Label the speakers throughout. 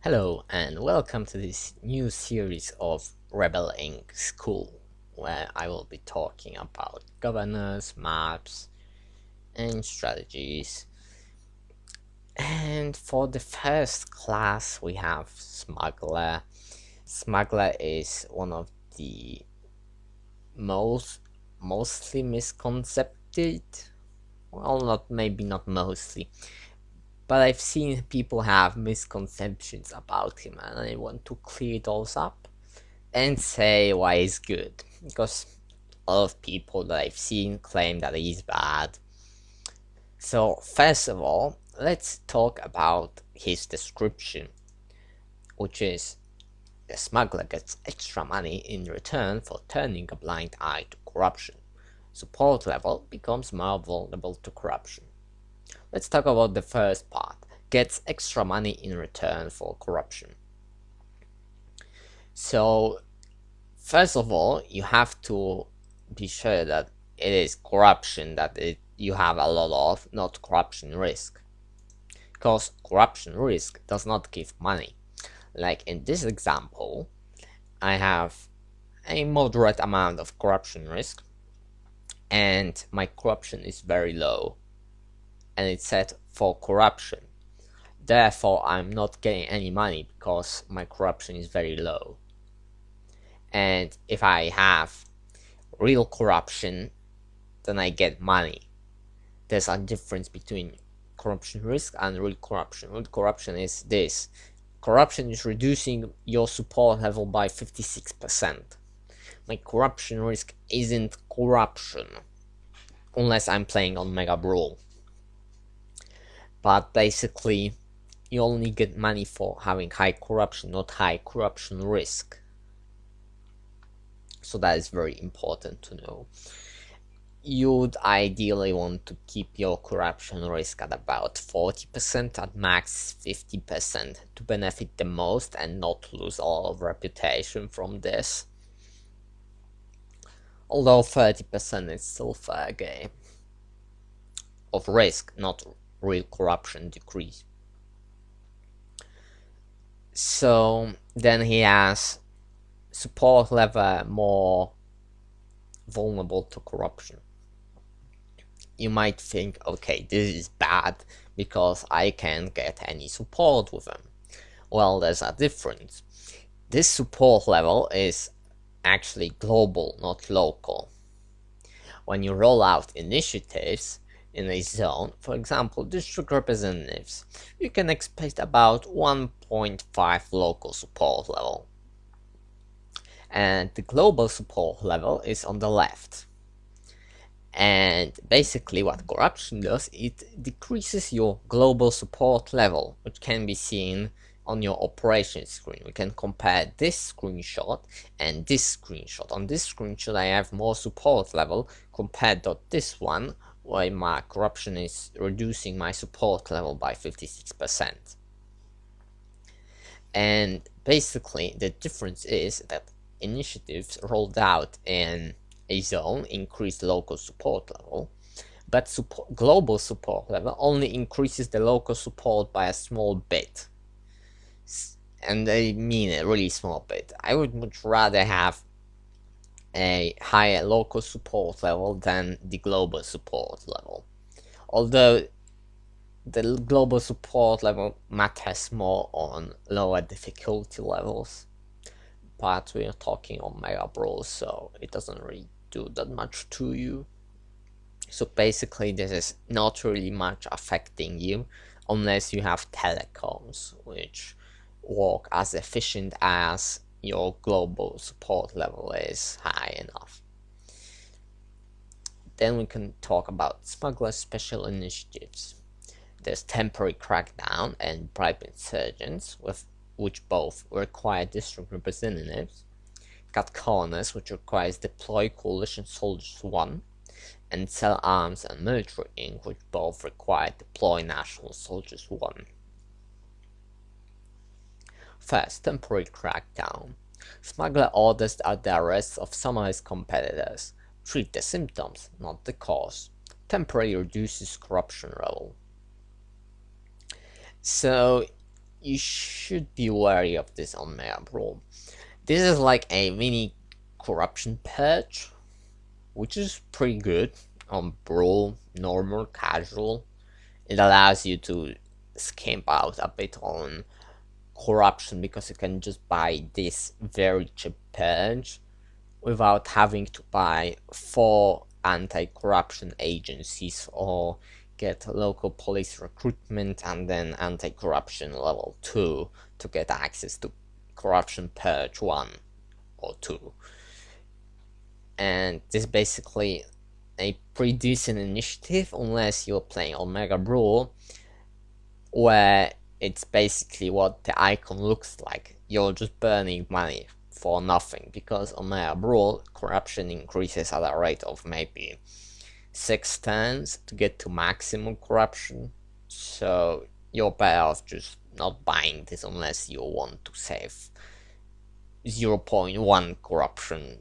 Speaker 1: Hello and welcome to this new series of Rebel Inc. School, where I will be talking about governance, maps, and strategies. And for the first class, we have Smuggler. Smuggler is one of the mostly misconcepted. Well, not maybe not mostly, but I've seen people have misconceptions about him, and I want to clear those up and say why he's good, because a lot of people that I've seen claim that he's bad. So first of all, let's talk about his description, which is the smuggler gets extra money in return for turning a blind eye to corruption. Support level becomes more vulnerable to corruption. Let's talk about the first part, gets extra money in return for corruption. So first of all, you have to be sure that it is corruption you have a lot of, not corruption risk. Because corruption risk does not give money. Like in this example, I have a moderate amount of corruption risk, and my corruption is very low, and it's set for corruption. Therefore, I'm not getting any money because my corruption is very low. And if I have real corruption, then I get money. There's a difference between corruption risk and real corruption. Real corruption is this. Corruption is reducing your support level by 56%. My corruption risk isn't corruption, unless I'm playing on Mega Brawl. But basically, you only get money for having high corruption, not high corruption risk. So that is very important to know. You'd ideally want to keep your corruption risk at about 40%, at max 50%, to benefit the most and not lose all of reputation from this. Although 30% is still fair game of risk, not real corruption decrease. So then he has support level more vulnerable to corruption. You might think, okay, this is bad because I can't get any support with them. Well, there's a difference. This support level is actually global, not local. When you roll out initiatives in a zone, for example, district representatives, you can expect about 1.5 local support level. And the global support level is on the left. And basically what corruption does, it decreases your global support level, which can be seen on your operation screen. We can compare this screenshot and this screenshot. On this screenshot I have more support level compared to this one, where my corruption is reducing my support level by 56%. And basically the difference is that initiatives rolled out in a zone increase local support level, but global support level only increases the local support by a small bit. And I mean a really small bit. I would much rather have a higher local support level than the global support level. Although the global support level matters more on lower difficulty levels, but we're talking on Mega Brawl, so it doesn't really do that much to you. So basically this is not really much affecting you unless you have telecoms, which work as efficient as your global support level is high enough. Then we can talk about Smuggler special initiatives. There's temporary crackdown and bribe insurgents, which both require district representatives, cut corners, which requires deploy coalition soldiers 1, and sell arms and military ink, which both require deploy national soldiers 1. First, temporary crackdown. Smuggler orders the arrest of some of his competitors. Treat the symptoms, not the cause. Temporarily reduces corruption level. So you should be wary of this on Mega Brawl. This is like a mini corruption purge, which is pretty good on Brawl, normal, casual. It allows you to skimp out a bit on corruption because you can just buy this very cheap purge without having to buy 4 anti-corruption agencies or get local police recruitment and then anti-corruption level 2 to get access to corruption purge 1 or 2. And this is basically a pretty decent initiative unless you're playing Omega Brawl, where it's basically what the icon looks like. You're just burning money for nothing, because on Mega Brawl, corruption increases at a rate of maybe 6 turns to get to maximum corruption. So you're better off just not buying this unless you want to save 0.1 corruption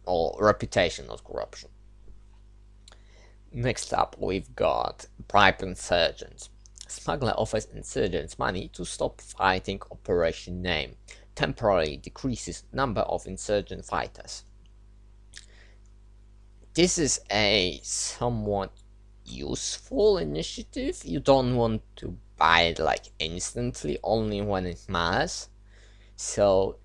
Speaker 1: or reputation, not corruption. Next up, we've got bribe insurgents. Smuggler offers insurgents money to stop fighting Operation Name. Temporarily decreases number of insurgent fighters. This is a somewhat useful initiative. You don't want to buy it like instantly, only when it matters. So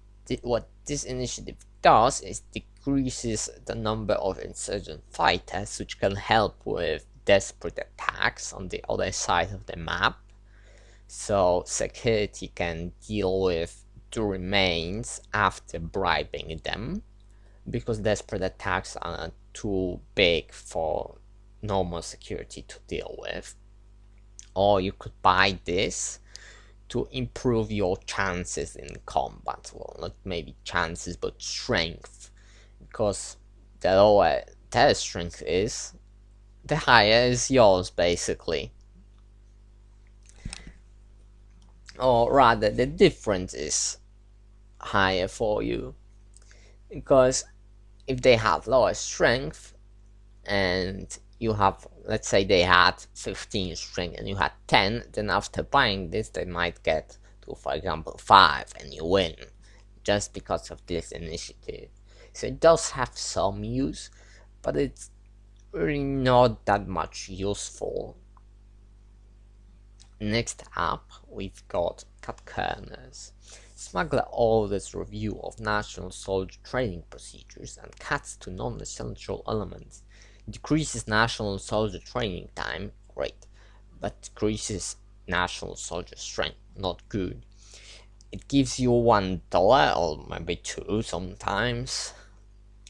Speaker 1: what this initiative does is decreases the number of insurgent fighters, which can help with desperate attacks on the other side of the map. So security can deal with the remains after bribing them, because desperate attacks are too big for normal security to deal with. Or you could buy this to improve your chances in combat. Well, not maybe chances, but strength. Because the lower their strength is, the higher is yours, basically. Or rather, the difference is higher for you. Because if they have lower strength, and you have, let's say they had 15 strength and you had 10, then after buying this they might get to, for example, 5 and you win, just because of this initiative. So it does have some use, but it's really not that much useful. Next up, we've got cut corners. Smuggler orders review of national soldier training procedures and cuts to non-essential elements. Decreases national soldier training time, great, but decreases national soldier strength, not good. It gives you $1 or maybe 2 sometimes.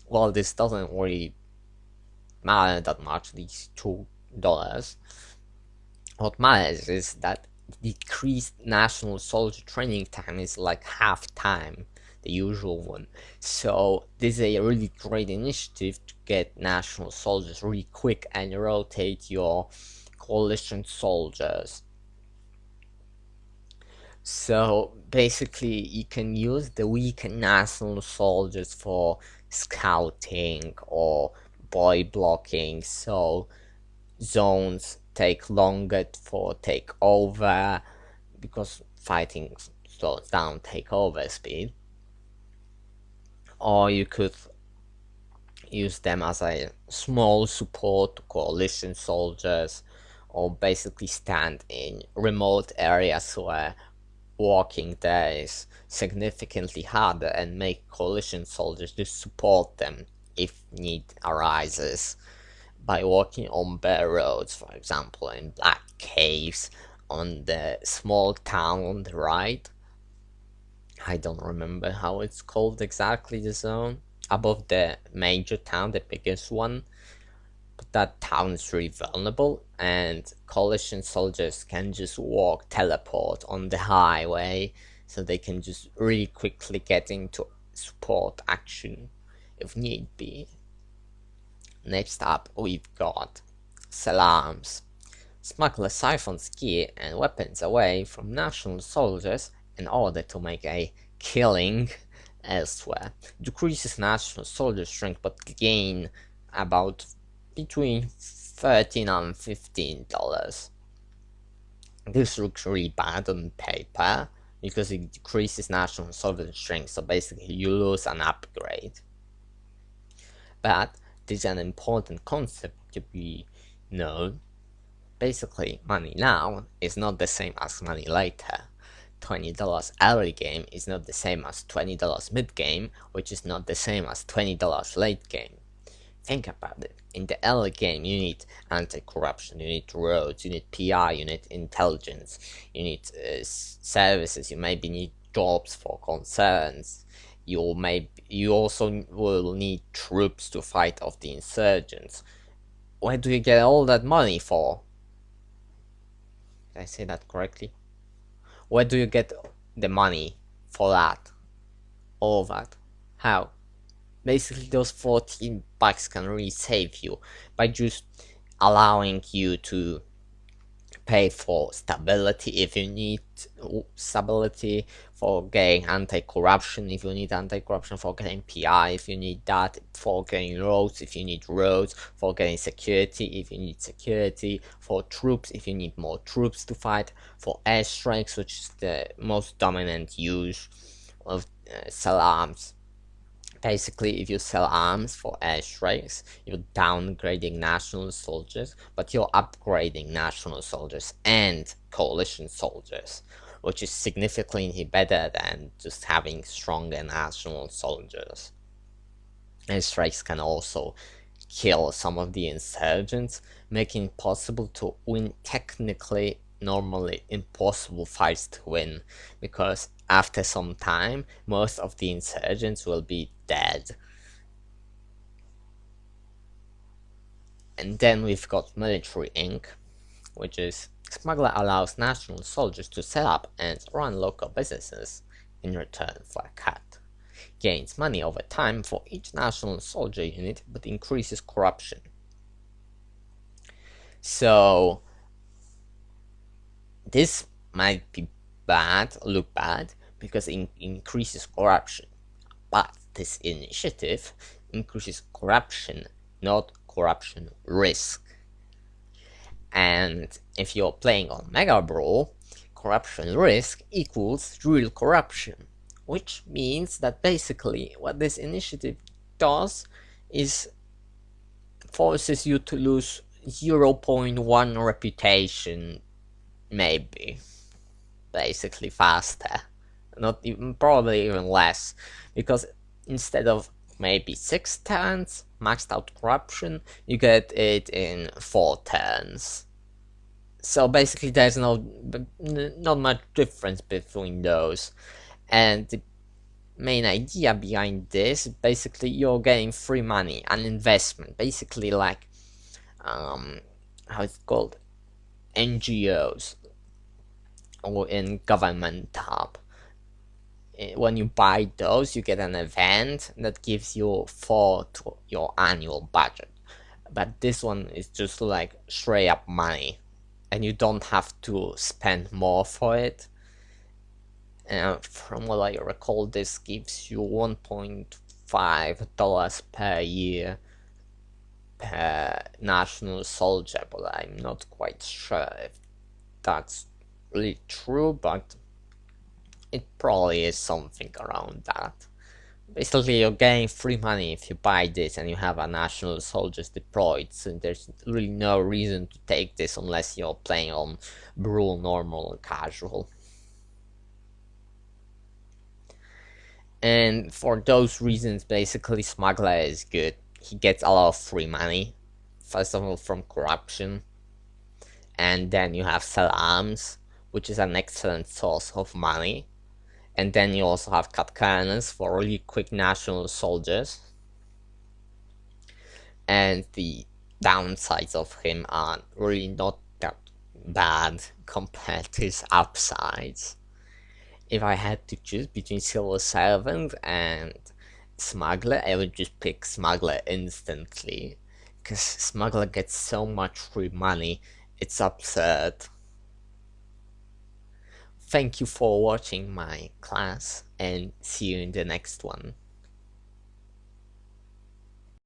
Speaker 1: Well, this doesn't really matter that much, these $2. What matters is that decreased national soldier training time is like half time, the usual one. So this is a really great initiative to get national soldiers really quick and rotate your coalition soldiers. So basically you can use the weak national soldiers for scouting or boy blocking, so zones take longer for takeover, because fighting slows down takeover speed. Or you could use them as a small support to coalition soldiers, or basically stand in remote areas where walking there is significantly harder and make coalition soldiers just support them if need arises, by walking on bare roads, for example, in black caves on the small town on the right. I don't remember how it's called exactly, the zone above the major town, the biggest one. But that town is really vulnerable, and coalition soldiers can just teleport on the highway, so they can just really quickly get into support action if need be. Next up, we've got salams. Smuggler siphons gear and weapons away from national soldiers in order to make a killing elsewhere. Decreases national soldier strength, but gain about between $13 and $15. This looks really bad on paper, because it decreases national soldier strength, so basically you lose an upgrade. But this is an important concept to be known. Basically, money now is not the same as money later. $20 early game is not the same as $20 mid game, which is not the same as $20 late game. Think about it. In the early game, you need anti-corruption, you need roads, you need PR, you need intelligence, you need services, you maybe need jobs for concerns. You also will need troops to fight off the insurgents. Where do you get all that money for? Did I say that correctly? Where do you get the money for that? All of that? How? Basically, those 14 bucks can really save you by just allowing you to pay for stability if you need stability, for getting anti-corruption if you need anti-corruption, for getting PI if you need that, for getting roads if you need roads, for getting security if you need security, for troops if you need more troops to fight, for airstrikes, which is the most dominant use of sell arms. Basically, if you sell arms for airstrikes, you're downgrading national soldiers, but you're upgrading national soldiers and coalition soldiers, which is significantly better than just having stronger national soldiers. Airstrikes can also kill some of the insurgents, making it possible to win technically normally impossible fights to win, because after some time most of the insurgents will be dead. And then we've got Military Inc., which is Smuggler allows national soldiers to set up and run local businesses in return for a cut. Gains money over time for each national soldier unit, but increases corruption. So this might be bad, look bad, because it increases corruption. But this initiative increases corruption, not corruption risk. And if you're playing on Mega Brawl, corruption risk equals real corruption, which means that basically what this initiative does is forces you to lose 0.1 reputation, maybe, basically faster, not even, probably even less, because instead of maybe 6 turns maxed out corruption, you get it in 4 turns. So basically there's not much difference between those, and the main idea behind this, basically you're getting free money, an investment, basically like how it's called, NGOs, or in government tab. When you buy those, you get an event that gives you 4 to your annual budget, but this one is just like straight up money, and you don't have to spend more for it. And from what I recall, this gives you $1.5 per year per national soldier, but I'm not quite sure if that's really true, but it probably is something around that. Basically, you're getting free money if you buy this and you have a national soldiers deployed, so there's really no reason to take this unless you're playing on Brawl normal or casual. And for those reasons, basically Smuggler is good. He gets a lot of free money, first of all from corruption, and then you have Sell Arms, which is an excellent source of money. And then you also have cut cannons for really quick national soldiers. And the downsides of him are really not that bad compared to his upsides. If I had to choose between Civil Servant and Smuggler, I would just pick Smuggler instantly, because Smuggler gets so much free money, it's absurd. Thank you for watching my class, and see you in the next one.